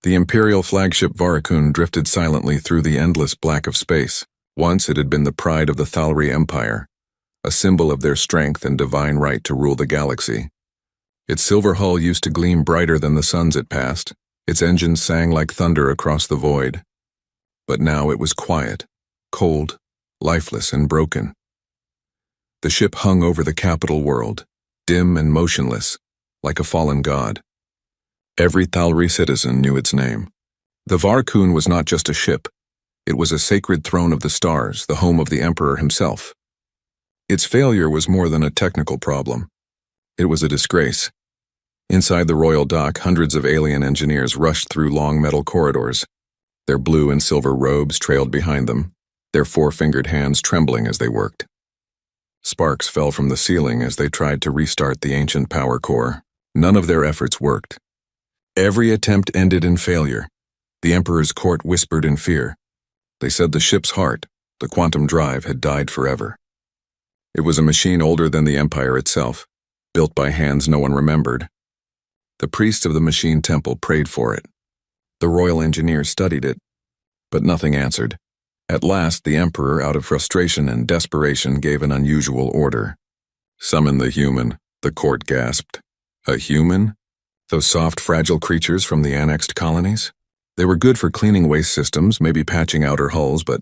The Imperial flagship Varakun drifted silently through the endless black of space. Once it had been the pride of the Thalri Empire, a symbol of their strength and divine right to rule the galaxy. Its silver hull used to gleam brighter than the suns it passed. Its engines sang like thunder across the void. But now it was quiet, cold, lifeless, and broken. The ship hung over the capital world, dim and motionless, like a fallen god. Every Thalri citizen knew its name. The Varakun was not just a ship. It was a sacred throne of the stars, the home of the Emperor himself. Its failure was more than a technical problem. It was a disgrace. Inside the royal dock, hundreds of alien engineers rushed through long metal corridors. Their blue and silver robes trailed behind them, their four-fingered hands trembling as they worked. Sparks fell from the ceiling as they tried to restart the ancient power core. None of their efforts worked. Every attempt ended in failure. The Emperor's court whispered in fear. They said the ship's heart, the quantum drive, had died forever. It was a machine older than the Empire itself, built by hands no one remembered. The priests of the machine temple prayed for it. The royal engineers studied it, but nothing answered. At last, the Emperor, out of frustration and desperation, gave an unusual order. "Summon the human," the court gasped. A human? Those soft, fragile creatures from the annexed colonies? They were good for cleaning waste systems, maybe patching outer hulls, but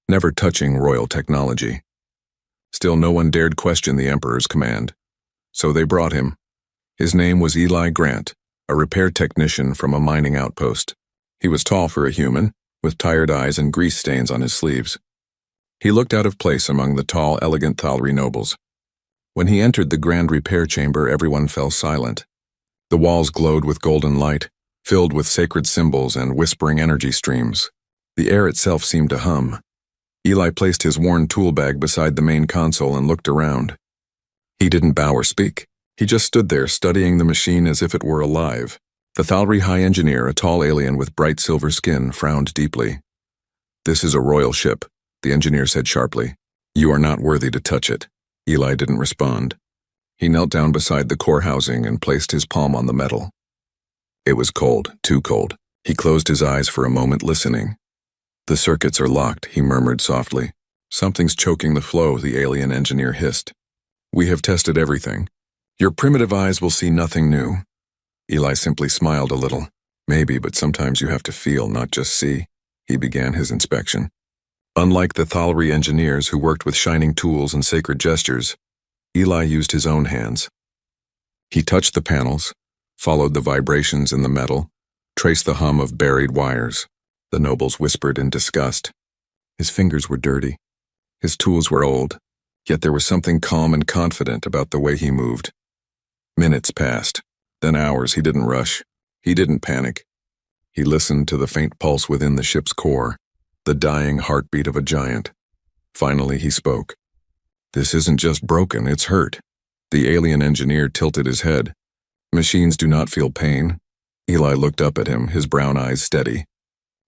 never touching royal technology. Still, no one dared question the Emperor's command. So they brought him. His name was Eli Grant, a repair technician from a mining outpost. He was tall for a human, with tired eyes and grease stains on his sleeves. He looked out of place among the tall, elegant Thalri nobles. When he entered the grand repair chamber, everyone fell silent. The walls glowed with golden light, filled with sacred symbols and whispering energy streams. The air itself seemed to hum. Eli placed his worn tool bag beside the main console and looked around. He didn't bow or speak. He just stood there, studying the machine as if it were alive. The Thalri High Engineer, a tall alien with bright silver skin, frowned deeply. "This is a royal ship," the engineer said sharply. "You are not worthy to touch it." Eli didn't respond. He knelt down beside the core housing and placed his palm on the metal. It was cold, too cold. He closed his eyes for a moment, listening. "The circuits are locked," he murmured softly. "Something's choking the flow," the alien engineer hissed. "We have tested everything. Your primitive eyes will see nothing new." Eli simply smiled a little. "Maybe, but sometimes you have to feel, not just see." He began his inspection. Unlike the Thalri engineers who worked with shining tools and sacred gestures, Eli used his own hands. He touched the panels, followed the vibrations in the metal, traced the hum of buried wires. The nobles whispered in disgust. His fingers were dirty. His tools were old, yet there was something calm and confident about the way he moved. Minutes passed, then hours. He didn't rush. He didn't panic. He listened to the faint pulse within the ship's core, the dying heartbeat of a giant. Finally, he spoke. "This isn't just broken, it's hurt." The alien engineer tilted his head. "Machines do not feel pain." Eli looked up at him, his brown eyes steady.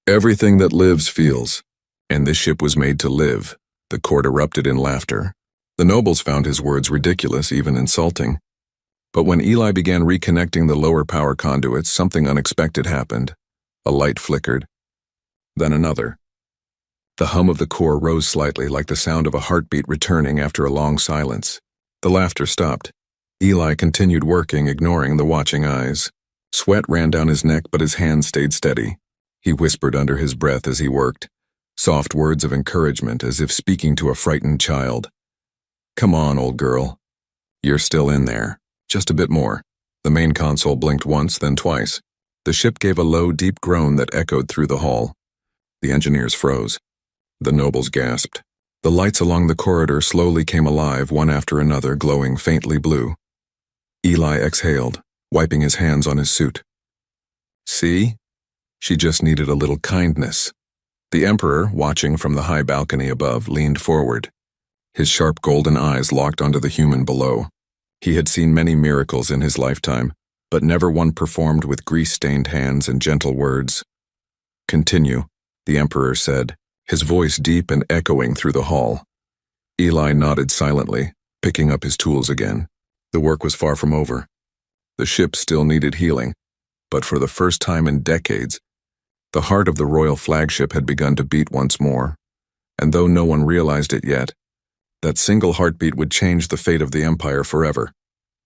"Everything that lives feels. And this ship was made to live." The court erupted in laughter. The nobles found his words ridiculous, even insulting. But when Eli began reconnecting the lower power conduits, something unexpected happened. A light flickered. Then another. The hum of the core rose slightly, like the sound of a heartbeat returning after a long silence. The laughter stopped. Eli continued working, ignoring the watching eyes. Sweat ran down his neck, but his hands stayed steady. He whispered under his breath as he worked, soft words of encouragement as if speaking to a frightened child. "Come on, old girl. You're still in there. Just a bit more." The main console blinked once, then twice. The ship gave a low, deep groan that echoed through the hall. The engineers froze. The nobles gasped. The lights along the corridor slowly came alive, one after another, glowing faintly blue. Eli exhaled, wiping his hands on his suit. "See? She just needed a little kindness." The Emperor, watching from the high balcony above, leaned forward. His sharp golden eyes locked onto the human below. He had seen many miracles in his lifetime, but never one performed with grease-stained hands and gentle words. "Continue," the Emperor said, his voice deep and echoing through the hall. Eli nodded silently, picking up his tools again. The work was far from over. The ship still needed healing, but for the first time in decades, The heart of the royal flagship had begun to beat once more, and though no one realized it yet, that single heartbeat would change the fate of the Empire forever.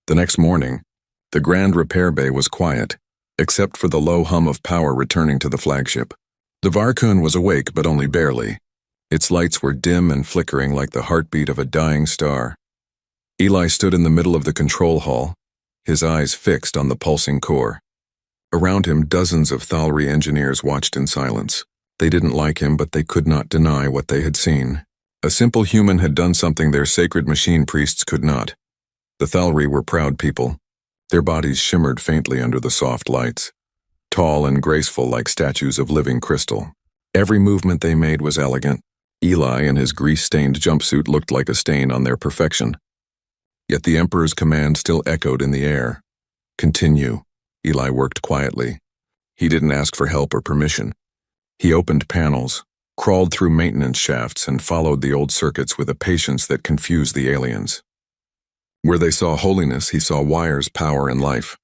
The next morning, the grand repair bay was quiet, except for the low hum of power returning to the flagship. The Varkun was awake, but only barely. Its lights were dim and flickering like the heartbeat of a dying star. Eli stood in the middle of the control hall, his eyes fixed on the pulsing core. Around him, dozens of Thalri engineers watched in silence. They didn't like him, but they could not deny what they had seen. A simple human had done something their sacred machine priests could not. The Thalri were proud people. Their bodies shimmered faintly under the soft lights, tall and graceful like statues of living crystal. Every movement they made was elegant. Eli in his grease-stained jumpsuit looked like a stain on their perfection. Yet the Emperor's command still echoed in the air. Continue. Eli worked quietly. He didn't ask for help or permission. He opened panels, crawled through maintenance shafts, and followed the old circuits with a patience that confused the aliens. Where they saw holiness, he saw wires, power, and life.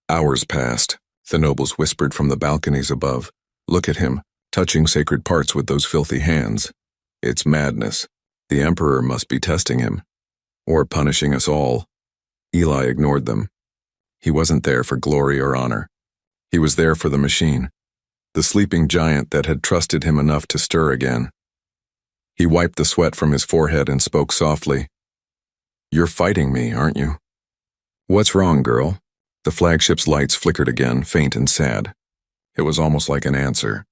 Hours passed. The nobles whispered from the balconies above. Look at him, touching sacred parts with those filthy hands. It's madness. The Emperor must be testing him. Or punishing us all. Eli ignored them. He wasn't there for glory or honor. He was there for the machine, the sleeping giant that had trusted him enough to stir again. He wiped the sweat from his forehead and spoke softly. You're fighting me, aren't you? What's wrong, girl? The flagship's lights flickered again, faint and sad. It was almost like an answer.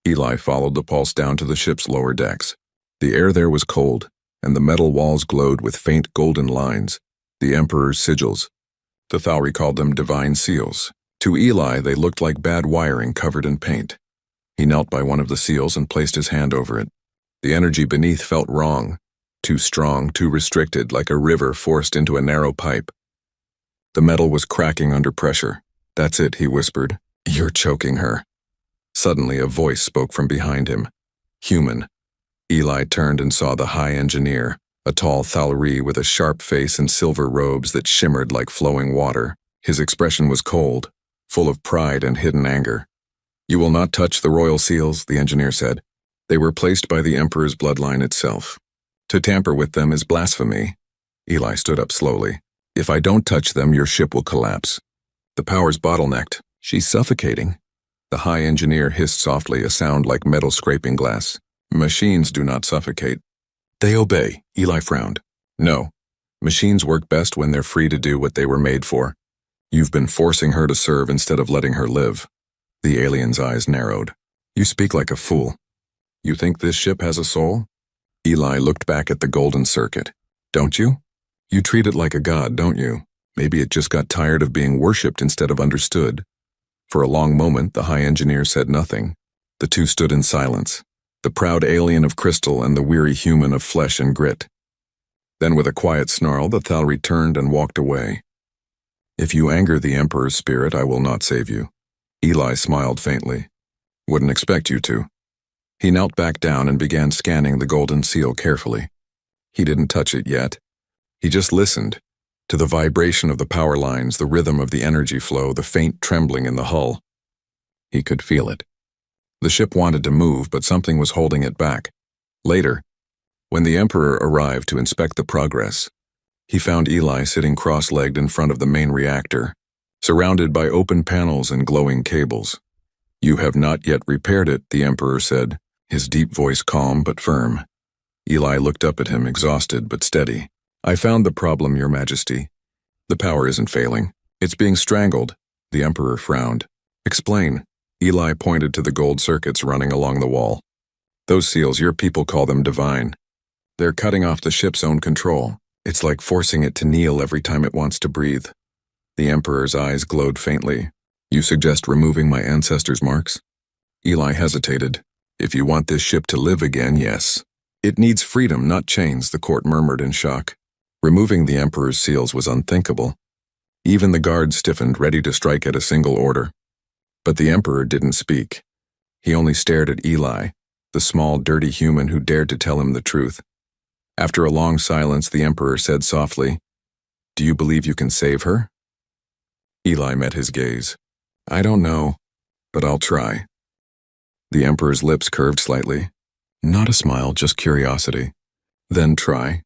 Eli followed the pulse down to the ship's lower decks. The air there was cold, and the metal walls glowed with faint golden lines, the Emperor's sigils. The Thalri called them divine seals. To Eli, they looked like bad wiring covered in paint. He knelt by one of the seals and placed his hand over it. The energy beneath felt wrong, too strong, too restricted, like a river forced into a narrow pipe. The metal was cracking under pressure. That's it, he whispered. You're choking her. Suddenly, a voice spoke from behind him. Human. Eli turned and saw the high engineer, a tall Thalri with a sharp face and silver robes that shimmered like flowing water. His expression was cold, full of pride and hidden anger. You will not touch the royal seals, the engineer said. They were placed by the Emperor's bloodline itself. To tamper with them is blasphemy. Eli stood up slowly. If I don't touch them, your ship will collapse. The power's bottlenecked. She's suffocating. The high engineer hissed softly, a sound like metal scraping glass. Machines do not suffocate. They obey, Eli frowned. No. Machines work best when they're free to do what they were made for. You've been forcing her to serve instead of letting her live. The alien's eyes narrowed. You speak like a fool. You think this ship has a soul? Eli looked back at the golden circuit. Don't you? You treat it like a god, don't you? Maybe it just got tired of being worshipped instead of understood. For a long moment, the high engineer said nothing. The two stood in silence, the proud alien of crystal and the weary human of flesh and grit. Then with a quiet snarl, the Thalri turned and walked away. If you anger the Emperor's spirit, I will not save you. Eli smiled faintly. Wouldn't expect you to. He knelt back down and began scanning the golden seal carefully. He didn't touch it yet. He just listened to the vibration of the power lines, the rhythm of the energy flow, the faint trembling in the hull. He could feel it. The ship wanted to move, but something was holding it back. Later, when the Emperor arrived to inspect the progress, he found Eli sitting cross-legged in front of the main reactor, surrounded by open panels and glowing cables. You have not yet repaired it, the Emperor said, his deep voice calm but firm. Eli looked up at him, exhausted but steady. I found the problem, Your Majesty. The power isn't failing. It's being strangled. The Emperor frowned. Explain. Eli pointed to the gold circuits running along the wall. Those seals, your people call them divine. They're cutting off the ship's own control. It's like forcing it to kneel every time it wants to breathe. The Emperor's eyes glowed faintly. You suggest removing my ancestors' marks? Eli hesitated. If you want this ship to live again, yes. It needs freedom, not chains, the court murmured in shock. Removing the Emperor's seals was unthinkable. Even the guards stiffened, ready to strike at a single order. But the Emperor didn't speak. He only stared at Eli, the small, dirty human who dared to tell him the truth. After a long silence, the Emperor said softly, Do you believe you can save her? Eli met his gaze. I don't know, but I'll try. The Emperor's lips curved slightly. Not a smile, just curiosity. Then try.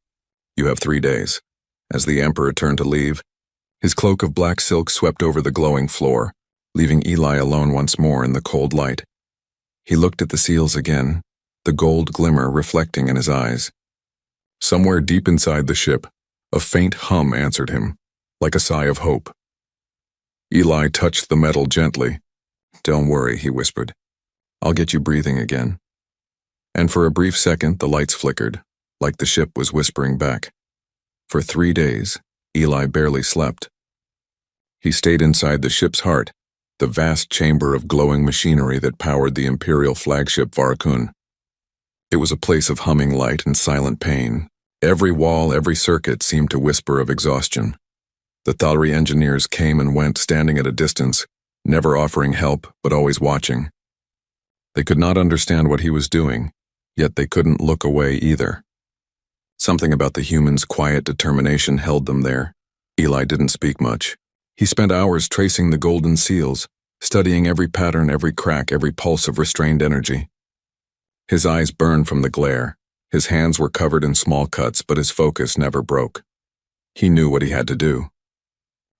You have 3 days. As the Emperor turned to leave, his cloak of black silk swept over the glowing floor, leaving Eli alone once more in the cold light. He looked at the seals again, the gold glimmer reflecting in his eyes. Somewhere deep inside the ship, a faint hum answered him, like a sigh of hope. Eli touched the metal gently. "Don't worry," he whispered. "I'll get you breathing again." And for a brief second, the lights flickered, like the ship was whispering back. For 3 days, Eli barely slept. He stayed inside the ship's heart, the vast chamber of glowing machinery that powered the Imperial flagship Varakun. It was a place of humming light and silent pain. Every wall, every circuit seemed to whisper of exhaustion. The Thalri engineers came and went, standing at a distance, never offering help, but always watching. They could not understand what he was doing, yet they couldn't look away either. Something about the humans' quiet determination held them there. Eli didn't speak much. He spent hours tracing the golden seals, studying every pattern, every crack, every pulse of restrained energy. His eyes burned from the glare. His hands were covered in small cuts, but his focus never broke. He knew what he had to do.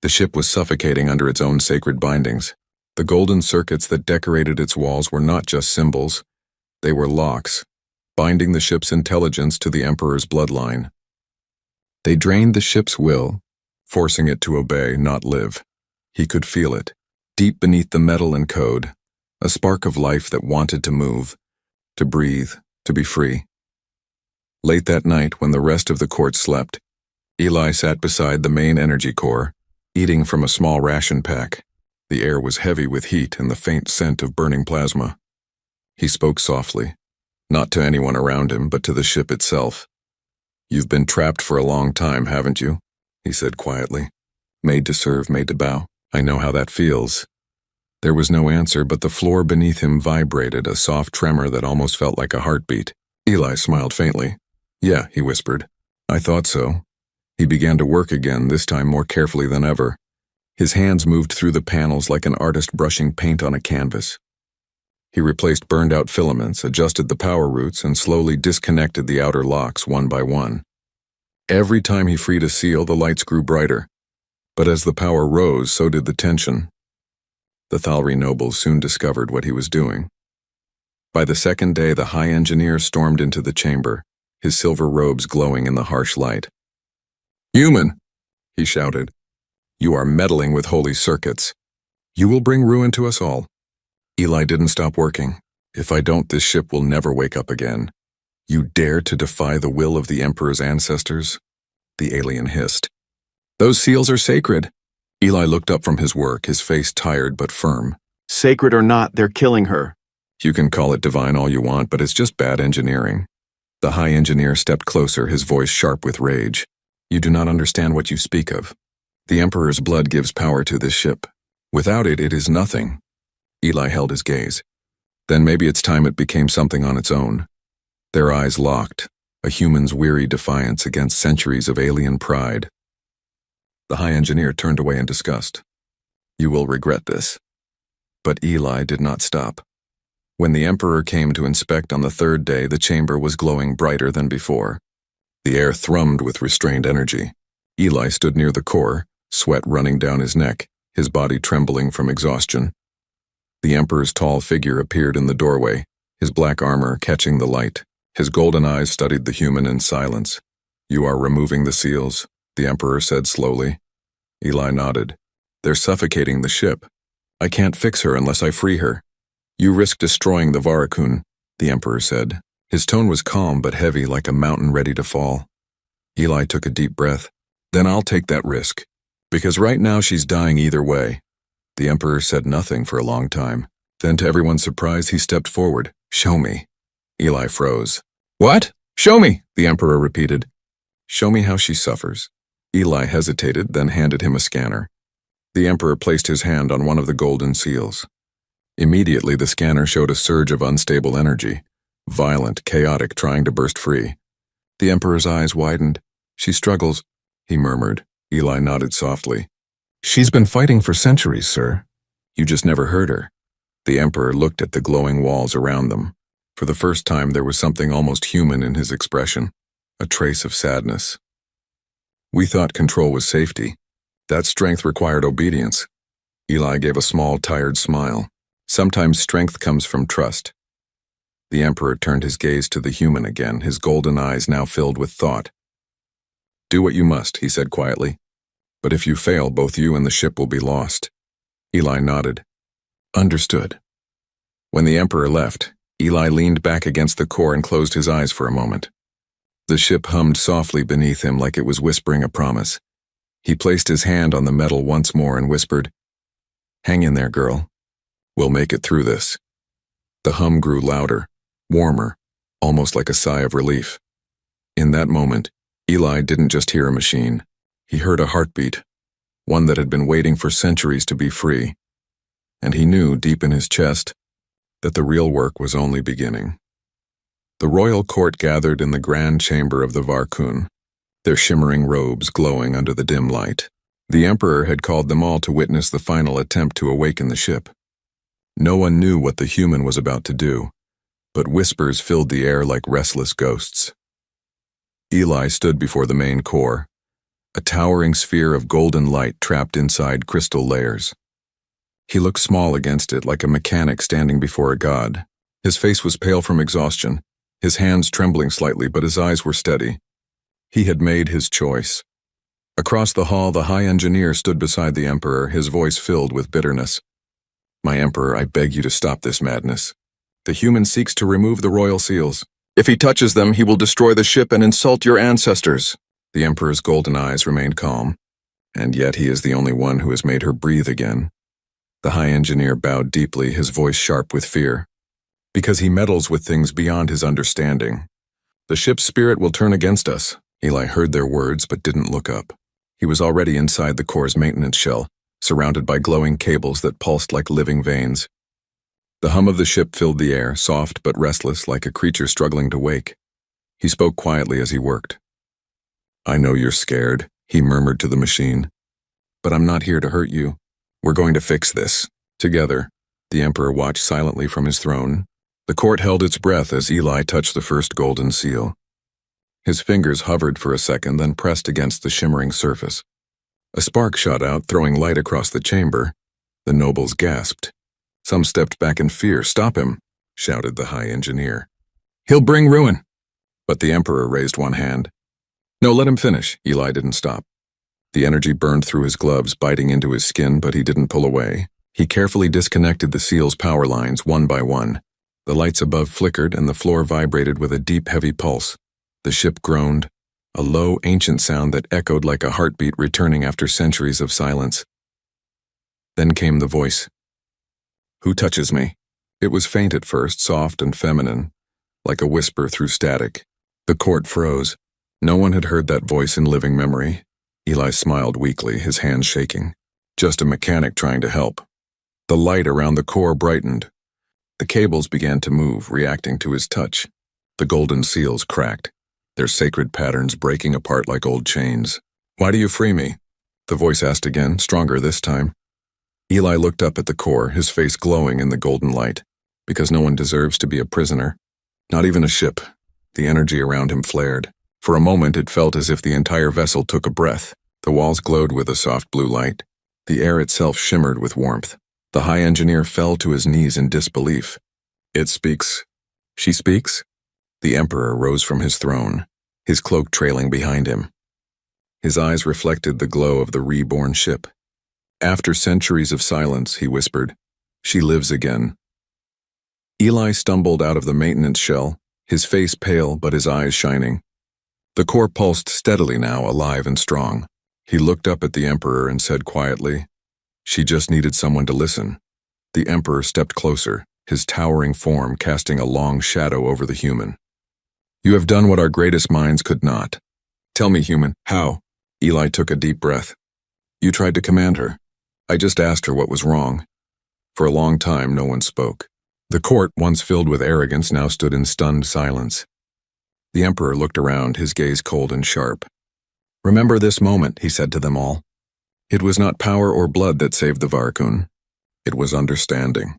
The ship was suffocating under its own sacred bindings. The golden circuits that decorated its walls were not just symbols. They were locks, binding the ship's intelligence to the Emperor's bloodline. They drained the ship's will, forcing it to obey, not live. He could feel it, deep beneath the metal and code, a spark of life that wanted to move, to breathe, to be free. Late that night, when the rest of the court slept, Eli sat beside the main energy core, eating from a small ration pack. The air was heavy with heat and the faint scent of burning plasma. He spoke softly, not to anyone around him, but to the ship itself. "You've been trapped for a long time, haven't you?" he said quietly. "Made to serve, made to bow. I know how that feels." There was no answer, but the floor beneath him vibrated, a soft tremor that almost felt like a heartbeat. Eli smiled faintly. "Yeah," he whispered. "I thought so." He began to work again, this time more carefully than ever. His hands moved through the panels like an artist brushing paint on a canvas. He replaced burned-out filaments, adjusted the power routes, and slowly disconnected the outer locks one by one. Every time he freed a seal, the lights grew brighter. But as the power rose, so did the tension. The Thalri nobles soon discovered what he was doing. By the second day, the high engineer stormed into the chamber, his silver robes glowing in the harsh light. "Human!" he shouted. "You are meddling with holy circuits. You will bring ruin to us all." Eli didn't stop working. "If I don't, this ship will never wake up again." "You dare to defy the will of the Emperor's ancestors?" the alien hissed. "Those seals are sacred." Eli looked up from his work, his face tired but firm. "Sacred or not, they're killing her." "You can call it divine all you want, but it's just bad engineering." The high engineer stepped closer, his voice sharp with rage. "You do not understand what you speak of. The Emperor's blood gives power to this ship. Without it, it is nothing." Eli held his gaze. Then maybe it's time it became something on its own. Their eyes locked, a human's weary defiance against centuries of alien pride. The high engineer turned away in disgust. "You will regret this." But Eli did not stop. When the Emperor came to inspect on the 3rd day, the chamber was glowing brighter than before. The air thrummed with restrained energy. Eli stood near the core, sweat running down his neck, his body trembling from exhaustion. The Emperor's tall figure appeared in the doorway, his black armor catching the light. His golden eyes studied the human in silence. "You are removing the seals," the Emperor said slowly. Eli nodded. "They're suffocating the ship. I can't fix her unless I free her." "You risk destroying the Varakun," the Emperor said. His tone was calm but heavy, like a mountain ready to fall. Eli took a deep breath. "Then I'll take that risk. Because right now she's dying either way." The Emperor said nothing for a long time. Then, to everyone's surprise, he stepped forward. "Show me." Eli froze. "What? Show me," the Emperor repeated. "Show me how she suffers." Eli hesitated, then handed him a scanner. The Emperor placed his hand on one of the golden seals. Immediately, the scanner showed a surge of unstable energy, violent, chaotic, trying to burst free. The Emperor's eyes widened. "She struggles," he murmured. Eli nodded softly. "She's been fighting for centuries, sir. You just never heard her." The Emperor looked at the glowing walls around them. For the first time, there was something almost human in his expression, a trace of sadness. We thought control was safety. That strength required obedience. Eli gave a small, tired smile. Sometimes strength comes from trust. The Emperor turned his gaze to the human again, his golden eyes now filled with thought. Do what you must, he said quietly. But if you fail, both you and the ship will be lost. Eli nodded. Understood. When the Emperor left, Eli leaned back against the core and closed his eyes for a moment. The ship hummed softly beneath him like it was whispering a promise. He placed his hand on the metal once more and whispered, "Hang in there, girl. We'll make it through this." The hum grew louder, warmer, almost like a sigh of relief. In that moment, Eli didn't just hear a machine. He heard a heartbeat, one that had been waiting for centuries to be free. And he knew, deep in his chest, that the real work was only beginning. The royal court gathered in the grand chamber of the Varkun, their shimmering robes glowing under the dim light. The Emperor had called them all to witness the final attempt to awaken the ship. No one knew what the human was about to do, but whispers filled the air like restless ghosts. Eli stood before the main core, a towering sphere of golden light trapped inside crystal layers. He looked small against it, like a mechanic standing before a god. His face was pale from exhaustion, his hands trembling slightly, but his eyes were steady. He had made his choice. Across the hall, the High Engineer stood beside the Emperor, his voice filled with bitterness. "My Emperor, I beg you to stop this madness. The human seeks to remove the royal seals. If he touches them, he will destroy the ship and insult your ancestors." The Emperor's golden eyes remained calm, and yet he is the only one who has made her breathe again. The High Engineer bowed deeply, his voice sharp with fear. "Because he meddles with things beyond his understanding. The ship's spirit will turn against us." Eli heard their words but didn't look up. He was already inside the core's maintenance shell, surrounded by glowing cables that pulsed like living veins. The hum of the ship filled the air, soft but restless, like a creature struggling to wake. He spoke quietly as he worked. "I know you're scared," he murmured to the machine. "But I'm not here to hurt you. We're going to fix this." Together, the Emperor watched silently from his throne. The court held its breath as Eli touched the first golden seal. His fingers hovered for a second, then pressed against the shimmering surface. A spark shot out, throwing light across the chamber. The nobles gasped. Some stepped back in fear. "Stop him," shouted the High Engineer. "He'll bring ruin." But the Emperor raised one hand. "No, let him finish." Eli didn't stop. The energy burned through his gloves, biting into his skin, but he didn't pull away. He carefully disconnected the seal's power lines one by one. The lights above flickered and the floor vibrated with a deep, heavy pulse. The ship groaned, a low, ancient sound that echoed like a heartbeat returning after centuries of silence. Then came the voice. "Who touches me?" It was faint at first, soft and feminine, like a whisper through static. The court froze. No one had heard that voice in living memory. Eli smiled weakly, his hands shaking. Just a mechanic trying to help. The light around the core brightened. The cables began to move, reacting to his touch. The golden seals cracked, their sacred patterns breaking apart like old chains. "Why do you free me?" the voice asked again, stronger this time. Eli looked up at the core, his face glowing in the golden light. "Because no one deserves to be a prisoner. Not even a ship." The energy around him flared. For a moment, it felt as if the entire vessel took a breath. The walls glowed with a soft blue light. The air itself shimmered with warmth. The High Engineer fell to his knees in disbelief. "It speaks." "She speaks?" The Emperor rose from his throne, his cloak trailing behind him. His eyes reflected the glow of the reborn ship. "After centuries of silence," he whispered, "she lives again." Eli stumbled out of the maintenance shell, his face pale but his eyes shining. The core pulsed steadily now, alive and strong. He looked up at the Emperor and said quietly, "She just needed someone to listen." The Emperor stepped closer, his towering form casting a long shadow over the human. "You have done what our greatest minds could not. Tell me, human, how?" Eli took a deep breath. "You tried to command her. I just asked her what was wrong." For a long time, no one spoke. The court, once filled with arrogance, now stood in stunned silence. The Emperor looked around, his gaze cold and sharp. "Remember this moment," he said to them all. "It was not power or blood that saved the Varkun. It was understanding."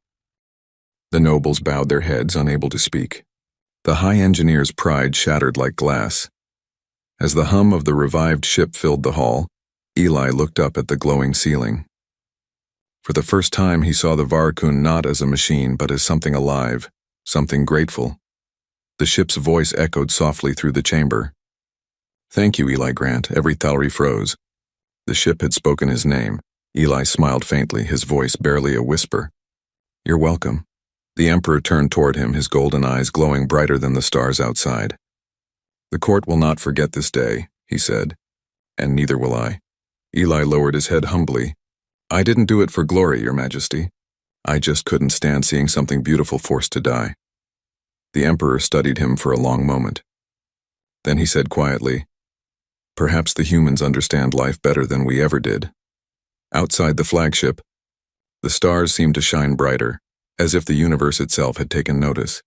The nobles bowed their heads, unable to speak. The high engineer's pride shattered like glass. As the hum of the revived ship filled the hall, Eli looked up at the glowing ceiling. For the first time he saw the Varakun not as a machine but as something alive, something grateful. The ship's voice echoed softly through the chamber. "Thank you, Eli Grant." Every Thalry froze. The ship had spoken his name. Eli smiled faintly, his voice barely a whisper. "You're welcome." The Emperor turned toward him, his golden eyes glowing brighter than the stars outside. "The court will not forget this day," he said, "and neither will I." Eli lowered his head humbly. "I didn't do it for glory, Your Majesty. I just couldn't stand seeing something beautiful forced to die." The Emperor studied him for a long moment. Then he said quietly, "Perhaps the humans understand life better than we ever did." Outside the flagship, the stars seemed to shine brighter, as if the universe itself had taken notice.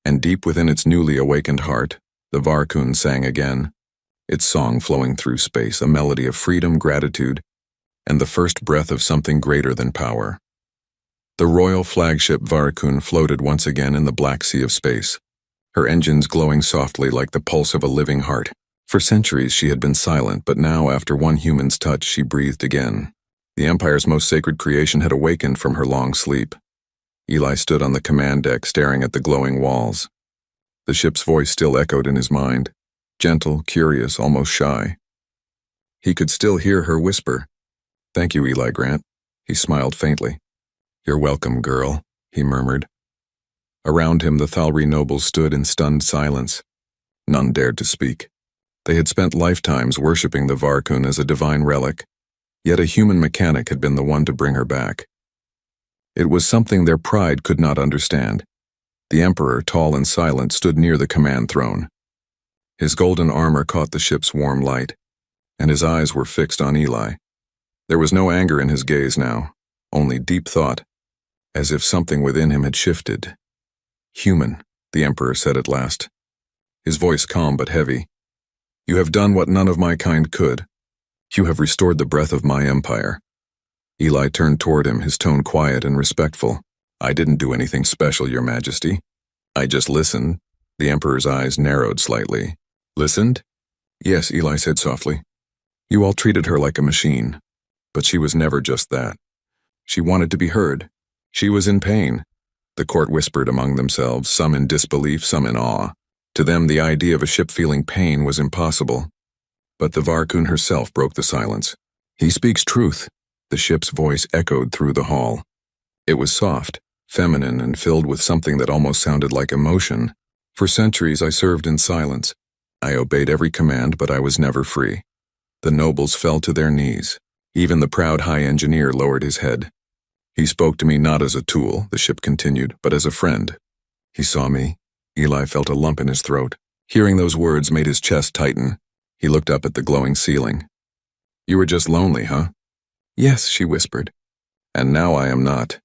And deep within its newly awakened heart, the Varakun sang again, its song flowing through space, a melody of freedom, gratitude, and the first breath of something greater than power. The royal flagship Varakun floated once again in the black sea of space, her engines glowing softly like the pulse of a living heart. For centuries she had been silent, but now, after one human's touch, she breathed again. The Empire's most sacred creation had awakened from her long sleep. Eli stood on the command deck, staring at the glowing walls. The ship's voice still echoed in his mind, gentle, curious, almost shy. He could still hear her whisper, "Thank you, Eli Grant." He smiled faintly. "You're welcome, girl," he murmured. Around him the Thalry nobles stood in stunned silence. None dared to speak. They had spent lifetimes worshipping the Varakun as a divine relic, yet a human mechanic had been the one to bring her back. It was something their pride could not understand. The Emperor, tall and silent, stood near the command throne. His golden armor caught the ship's warm light, and his eyes were fixed on Eli. There was no anger in his gaze now, only deep thought, as if something within him had shifted. "Human," the Emperor said at last, his voice calm but heavy. "You have done what none of my kind could. You have restored the breath of my empire." Eli turned toward him, his tone quiet and respectful. "I didn't do anything special, Your Majesty. I just listened." The Emperor's eyes narrowed slightly. "Listened?" "Yes," Eli said softly. "You all treated her like a machine, but she was never just that. She wanted to be heard. She was in pain." The court whispered among themselves, some in disbelief, some in awe. To them, the idea of a ship feeling pain was impossible. But the Varakun herself broke the silence. "He speaks truth." The ship's voice echoed through the hall. It was soft, feminine, and filled with something that almost sounded like emotion. "For centuries I served in silence. I obeyed every command, but I was never free." The nobles fell to their knees. Even the proud high engineer lowered his head. "He spoke to me not as a tool," the ship continued, "but as a friend. He saw me." Eli felt a lump in his throat. Hearing those words made his chest tighten. He looked up at the glowing ceiling. "You were just lonely, huh?" "Yes," she whispered. "And now I am not."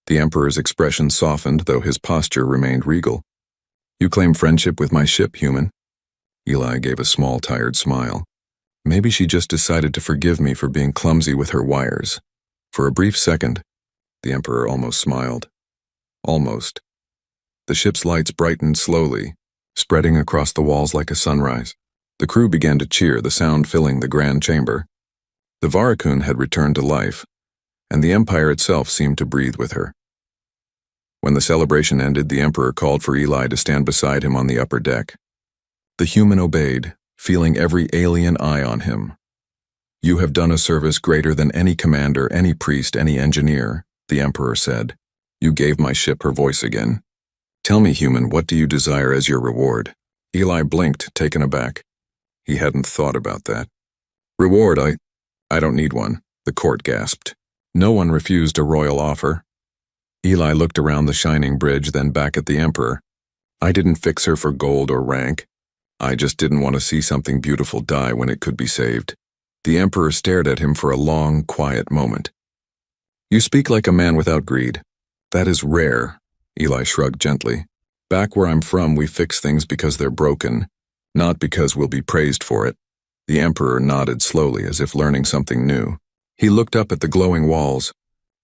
The Emperor's expression softened, though his posture remained regal. "You claim friendship with my ship, human?" Eli gave a small, tired smile. Maybe she just decided to forgive me for being clumsy with her wires. For a brief second, the Emperor almost smiled. Almost. The ship's lights brightened slowly, spreading across the walls like a sunrise. The crew began to cheer, the sound filling the grand chamber. The Varakun had returned to life, and the Empire itself seemed to breathe with her. When the celebration ended, the Emperor called for Eli to stand beside him on the upper deck. The human obeyed, feeling every alien eye on him. "You have done a service greater than any commander, any priest, any engineer," the Emperor said. "You gave my ship her voice again. Tell me, human, what do you desire as your reward?" Eli blinked, taken aback. He hadn't thought about that. "Reward, I don't need one," the court gasped. No one refused a royal offer. Eli looked around the shining bridge, then back at the Emperor. "I didn't fix her for gold or rank. I just didn't want to see something beautiful die when it could be saved." The Emperor stared at him for a long, quiet moment. "You speak like a man without greed. That is rare." Eli shrugged gently. "Back where I'm from, we fix things because they're broken, not because we'll be praised for it." The Emperor nodded slowly, as if learning something new. He looked up at the glowing walls.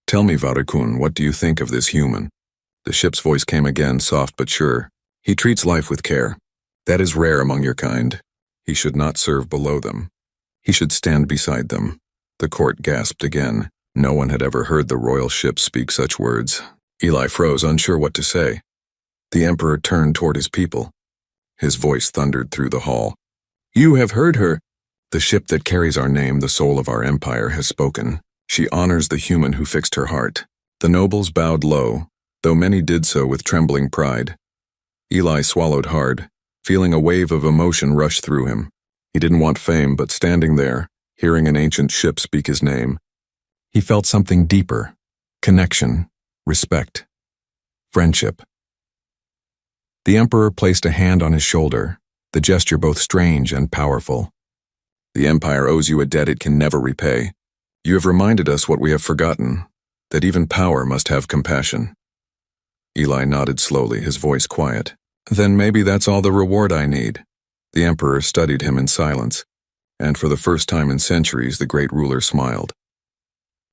"Tell me, Varakun, what do you think of this human?" The ship's voice came again, soft but sure. He treats life with care. That is rare among your kind. He should not serve below them. He should stand beside them. The court gasped again. No one had ever heard the royal ship speak such words. Eli froze, unsure what to say. The emperor turned toward his people. His voice thundered through the hall. You have heard her. The ship that carries our name, the soul of our empire, has spoken. She honors the human who fixed her heart. The nobles bowed low, though many did so with trembling pride. Eli swallowed hard, feeling a wave of emotion rush through him. He didn't want fame, but standing there, hearing an ancient ship speak his name, he felt something deeper: connection, respect, friendship. The emperor placed a hand on his shoulder, the gesture both strange and powerful. The empire owes you a debt it can never repay. You have reminded us what we have forgotten, that even power must have compassion. Eli nodded slowly, his voice quiet. Then maybe that's all the reward I need. The emperor studied him in silence, and for the first time in centuries the great ruler smiled.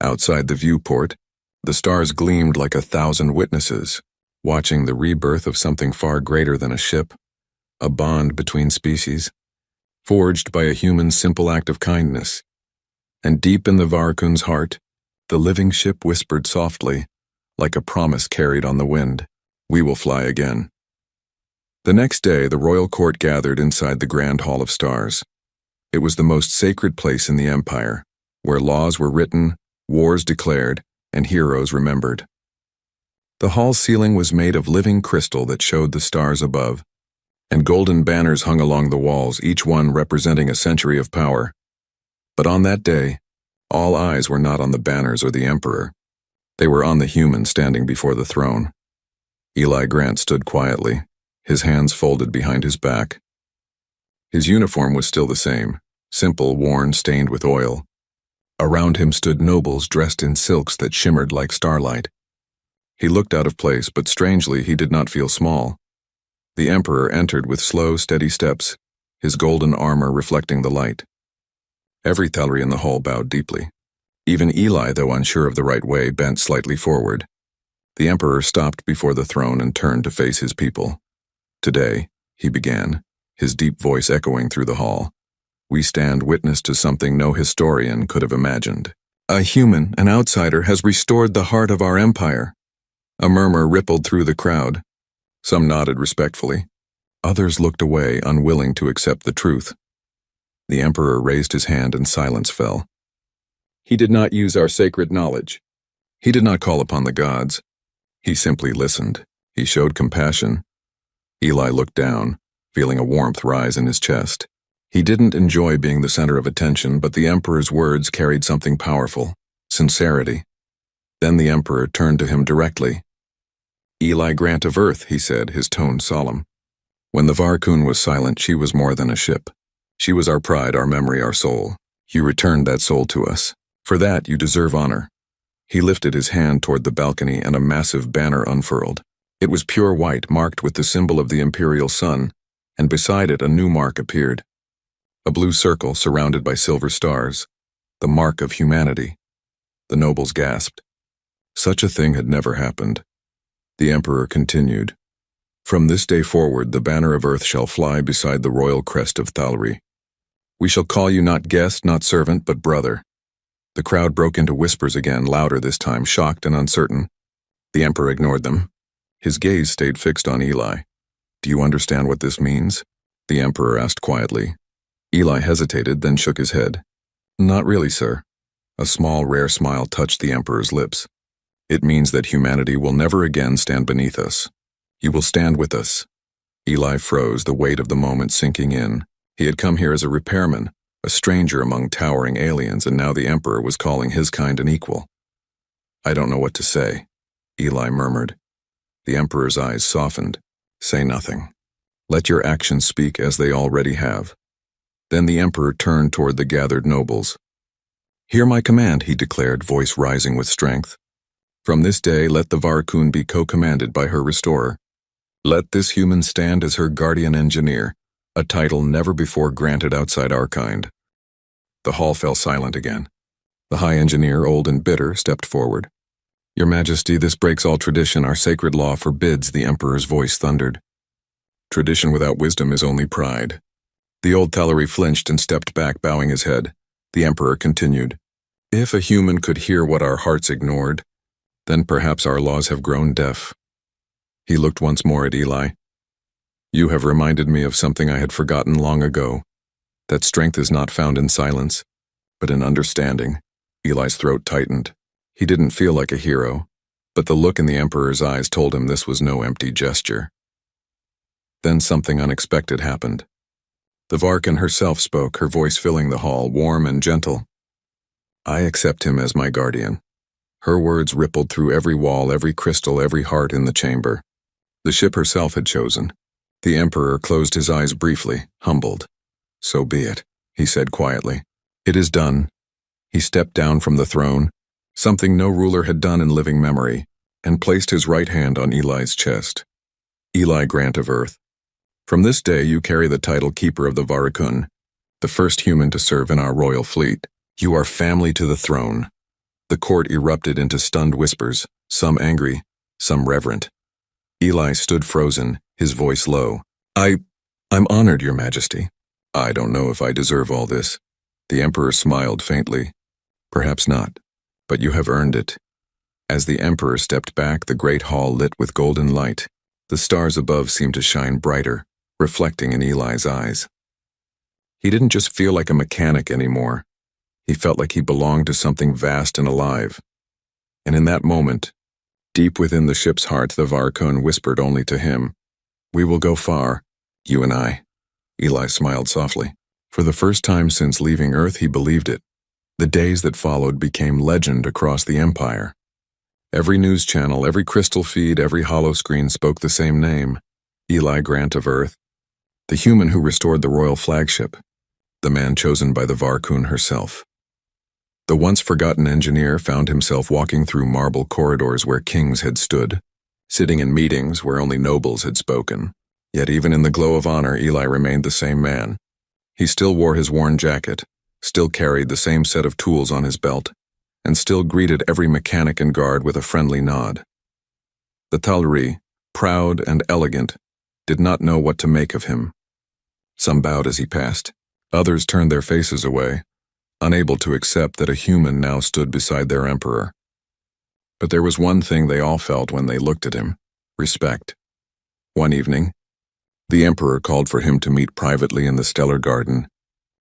Outside the viewport, the stars gleamed like 1,000 witnesses, watching the rebirth of something far greater than a ship, a bond between species, forged by a human's simple act of kindness. And deep in the Varakun's heart, the living ship whispered softly, like a promise carried on the wind, "We will fly again." The next day, the royal court gathered inside the Grand Hall of Stars. It was the most sacred place in the empire, where laws were written, wars declared, and heroes remembered. The hall's ceiling was made of living crystal that showed the stars above, and golden banners hung along the walls, each one representing a century of power. But on that day, all eyes were not on the banners or the emperor. They were on the human standing before the throne. Eli Grant stood quietly, his hands folded behind his back. His uniform was still the same, simple, worn, stained with oil. Around him stood nobles dressed in silks that shimmered like starlight. He looked out of place, but strangely he did not feel small. The emperor entered with slow, steady steps, his golden armor reflecting the light. Every Thalri in the hall bowed deeply. Even Eli, though unsure of the right way, bent slightly forward. The emperor stopped before the throne and turned to face his people. Today, he began, his deep voice echoing through the hall, we stand witness to something no historian could have imagined. A human, an outsider, has restored the heart of our empire. A murmur rippled through the crowd. Some nodded respectfully. Others looked away, unwilling to accept the truth. The emperor raised his hand and silence fell. He did not use our sacred knowledge. He did not call upon the gods. He simply listened. He showed compassion. Eli looked down, feeling a warmth rise in his chest. He didn't enjoy being the center of attention, but the emperor's words carried something powerful: sincerity. Then the emperor turned to him directly. Eli Grant of Earth, he said, his tone solemn. When the Varakun was silent, she was more than a ship. She was our pride, our memory, our soul. You returned that soul to us. For that, you deserve honor. He lifted his hand toward the balcony and a massive banner unfurled. It was pure white, marked with the symbol of the imperial sun, and beside it a new mark appeared. A blue circle surrounded by silver stars, the mark of humanity. The nobles gasped. Such a thing had never happened. The emperor continued. From this day forward, the banner of earth shall fly beside the royal crest of Thalri. We shall call you not guest, not servant, but brother. The crowd broke into whispers again, louder this time, shocked and uncertain. The emperor ignored them. His gaze stayed fixed on Eli. Do you understand what this means? The emperor asked quietly. Eli hesitated, then shook his head. Not really, sir. A small, rare smile touched the emperor's lips. It means that humanity will never again stand beneath us. You will stand with us. Eli froze, the weight of the moment sinking in. He had come here as a repairman, a stranger among towering aliens, and now the emperor was calling his kind an equal. I don't know what to say, Eli murmured. The emperor's eyes softened. Say nothing. Let your actions speak as they already have. Then the emperor turned toward the gathered nobles. Hear my command, he declared, voice rising with strength. From this day, let the Varakun be co-commanded by her restorer. Let this human stand as her guardian engineer, a title never before granted outside our kind. The hall fell silent again. The high engineer, old and bitter, stepped forward. Your Majesty, this breaks all tradition. Our sacred law forbids, the Emperor's voice thundered. Tradition without wisdom is only pride. The old Thallery flinched and stepped back, bowing his head. The Emperor continued. If a human could hear what our hearts ignored, then perhaps our laws have grown deaf. He looked once more at Eli. You have reminded me of something I had forgotten long ago, that strength is not found in silence, but in understanding. Eli's throat tightened. He didn't feel like a hero, but the look in the Emperor's eyes told him this was no empty gesture. Then something unexpected happened. The Varkan herself spoke, her voice filling the hall, warm and gentle. I accept him as my guardian. Her words rippled through every wall, every crystal, every heart in the chamber. The ship herself had chosen. The Emperor closed his eyes briefly, humbled. So be it, he said quietly. It is done. He stepped down from the throne, something no ruler had done in living memory, and placed his right hand on Eli's chest. Eli Grant of Earth, from this day you carry the title Keeper of the Varakun, the first human to serve in our royal fleet. You are family to the throne. The court erupted into stunned whispers, some angry, some reverent. Eli stood frozen, his voice low. I'm honored, Your Majesty. I don't know if I deserve all this. The Emperor smiled faintly. Perhaps not, but you have earned it. As the Emperor stepped back, the great hall lit with golden light. The stars above seemed to shine brighter, reflecting in Eli's eyes. He didn't just feel like a mechanic anymore. He felt like he belonged to something vast and alive. And in that moment, deep within the ship's heart, the Varakun whispered only to him, We will go far, you and I. Eli smiled softly. For the first time since leaving Earth, he believed it. The days that followed became legend across the Empire. Every news channel, every crystal feed, every hollow screen spoke the same name, Eli Grant of Earth, the human who restored the royal flagship, the man chosen by the Varakun herself. The once forgotten engineer found himself walking through marble corridors where kings had stood, sitting in meetings where only nobles had spoken. Yet even in the glow of honor, Eli remained the same man. He still wore his worn jacket, still carried the same set of tools on his belt, and still greeted every mechanic and guard with a friendly nod. The Thallery, proud and elegant, did not know what to make of him. Some bowed as he passed. Others turned their faces away, unable to accept that a human now stood beside their emperor. But there was one thing they all felt when they looked at him: respect. One evening, the emperor called for him to meet privately in the stellar garden,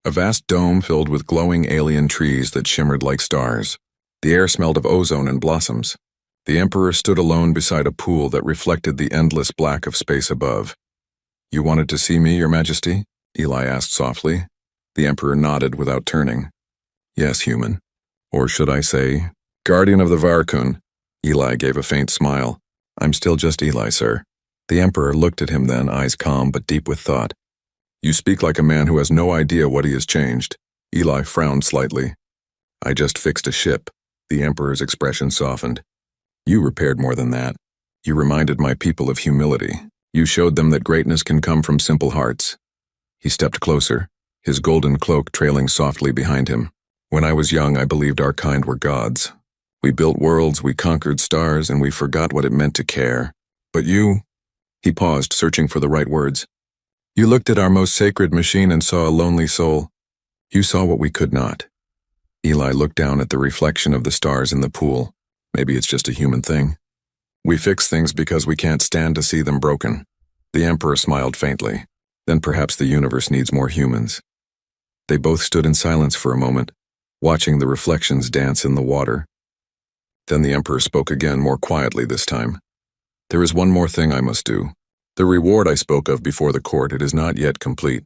a vast dome filled with glowing alien trees that shimmered like stars. The air smelled of ozone and blossoms. The emperor stood alone beside a pool that reflected the endless black of space above. You wanted to see me, Your Majesty? Eli asked softly. The emperor nodded without turning. Yes, human. Or should I say, guardian of the Varakun. Eli gave a faint smile. I'm still just Eli, sir. The emperor looked at him then, eyes calm but deep with thought. You speak like a man who has no idea what he has changed. Eli frowned slightly. I just fixed a ship. The emperor's expression softened. You repaired more than that. You reminded my people of humility. You showed them that greatness can come from simple hearts. He stepped closer, his golden cloak trailing softly behind him. When I was young, I believed our kind were gods. We built worlds, we conquered stars, and we forgot what it meant to care. But you... He paused, searching for the right words. You looked at our most sacred machine and saw a lonely soul. You saw what we could not. Eli looked down at the reflection of the stars in the pool. Maybe it's just a human thing. We fix things because we can't stand to see them broken. The emperor smiled faintly. Then perhaps the universe needs more humans. They both stood in silence for a moment, watching the reflections dance in the water. Then the emperor spoke again, more quietly this time. There is one more thing I must do. The reward I spoke of before the court, it is not yet complete.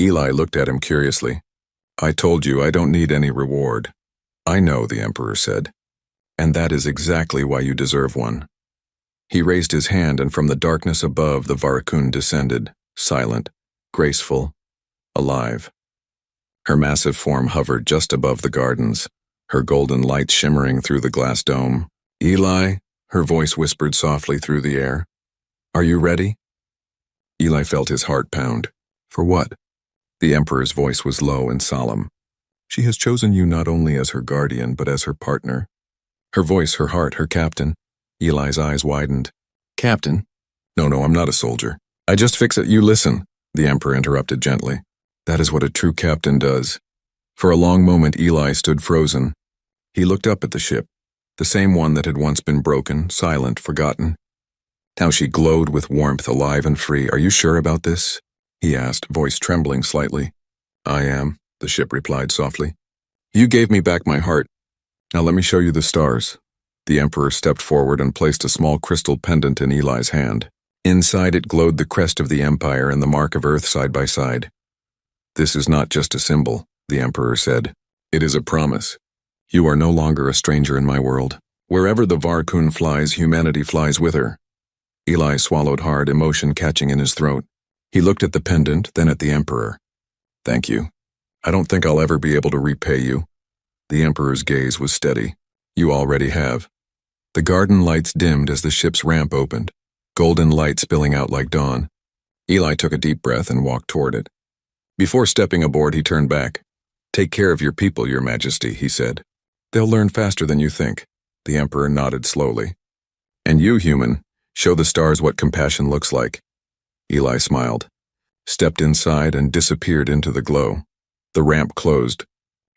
Eli looked at him curiously. I told you I don't need any reward. I know, the emperor said. And that is exactly why you deserve one. He raised his hand, and from the darkness above the Varakun descended, silent, graceful, alive. Her massive form hovered just above the gardens, her golden light shimmering through the glass dome. Eli, her voice whispered softly through the air. Are you ready? Eli felt his heart pound. For what? The emperor's voice was low and solemn. She has chosen you not only as her guardian, but as her partner. Her voice, her heart, her captain. Eli's eyes widened. Captain? No, I'm not a soldier. I just fix it. You listen, the Emperor interrupted gently. That is what a true captain does. For a long moment, Eli stood frozen. He looked up at the ship, the same one that had once been broken, silent, forgotten. Now she glowed with warmth, alive and free. Are you sure about this? He asked, voice trembling slightly. I am, the ship replied softly. You gave me back my heart. Now let me show you the stars. The Emperor stepped forward and placed a small crystal pendant in Eli's hand. Inside it glowed the crest of the Empire and the mark of Earth side by side. This is not just a symbol, the Emperor said. It is a promise. You are no longer a stranger in my world. Wherever the Varkun flies, humanity flies with her. Eli swallowed hard, emotion catching in his throat. He looked at the pendant, then at the Emperor. Thank you. I don't think I'll ever be able to repay you. The Emperor's gaze was steady. You already have. The garden lights dimmed as the ship's ramp opened, golden light spilling out like dawn. Eli took a deep breath and walked toward it. Before stepping aboard, he turned back. Take care of your people, Your Majesty, he said. They'll learn faster than you think. The Emperor nodded slowly. And you, human, show the stars what compassion looks like. Eli smiled, stepped inside and disappeared into the glow. The ramp closed,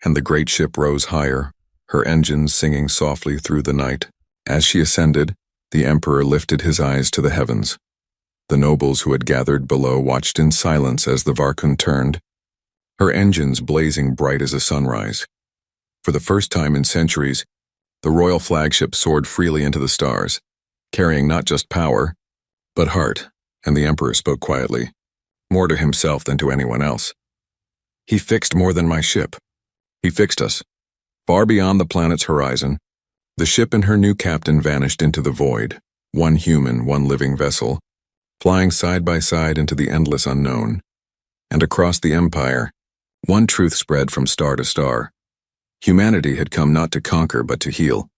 and the great ship rose higher, her engines singing softly through the night. As she ascended, the Emperor lifted his eyes to the heavens. The nobles who had gathered below watched in silence as the Varkun turned, her engines blazing bright as a sunrise. For the first time in centuries, the royal flagship soared freely into the stars, carrying not just power, but heart, and the Emperor spoke quietly, more to himself than to anyone else. He fixed more than my ship. He fixed us. Far beyond the planet's horizon, the ship and her new captain vanished into the void, one human, one living vessel, flying side by side into the endless unknown. And across the Empire, one truth spread from star to star. Humanity had come not to conquer but to heal.